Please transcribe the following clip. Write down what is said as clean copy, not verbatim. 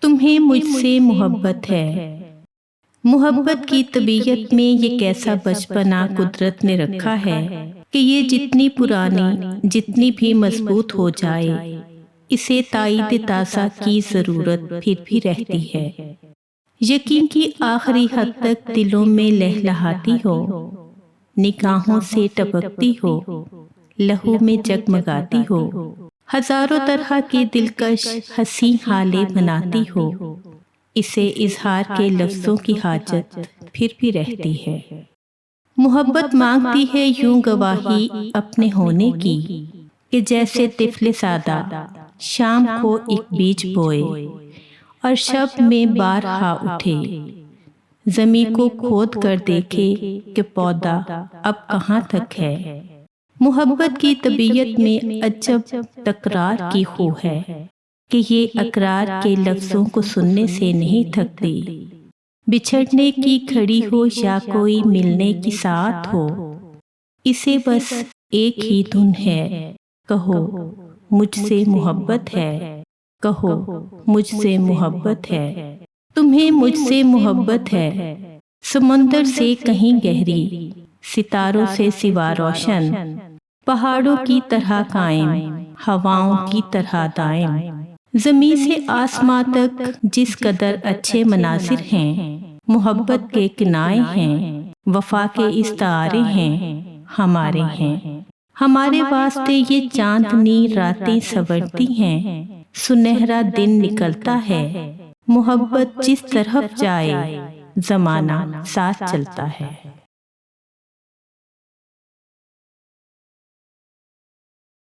تمہیں مجھ سے محبت ہے۔ محبت کی طبیعت میں یہ کیسا بچپنا قدرت نے رکھا ہے کہ یہ جتنی پرانی جتنی بھی مضبوط ہو جائے اسے تائید تازہ کی ضرورت پھر بھی رہتی ہے۔ یقین کی آخری حد تک دلوں میں لہلہاتی ہو، نگاہوں سے ٹپکتی ہو، لہو میں جگمگاتی ہو، ہزاروں طرح کے دلکش حسین حالے بناتی ہو، اسے اظہار کے لفظوں کی حاجت پھر بھی رہتی ہے۔ محبت مانگتی ہے یوں گواہی اپنے ہونے کی کہ جیسے طفل سادہ شام کو ایک بیج بوئے اور شب میں بارہا اٹھے، زمیں کو کھود کر دیکھے کہ پودا اب کہاں تک ہے۔ محبت کی طبیعت میں عجب تکرار کی خو ہے کہ یہ اقرار کے لفظوں کو سننے سے نہیں تھکتی، بچھڑنے کی گھڑی ہو یا کوئی ملنے کی ساعت ہو، اسے بس ایک ہی دھن ہے، کہو مجھ سے محبت ہے، کہو مجھ سے محبت ہے۔ تمہیں مجھ سے محبت ہے، سمندر سے کہیں گہری، ستاروں سے سوا روشن، پہاڑوں کی طرح قائم، ہواؤں کی طرح دائم، زمین سے آسماں تک جس قدر اچھے مناظر ہیں، محبت کے کنائے ہیں، وفا کے استعارے ہیں، ہمارے ہیں۔ ہمارے واسطے یہ چاندنی راتیں سنورتی ہیں، سنہرا دن نکلتا ہے، محبت جس طرف جائے زمانہ ساتھ چلتا ہے۔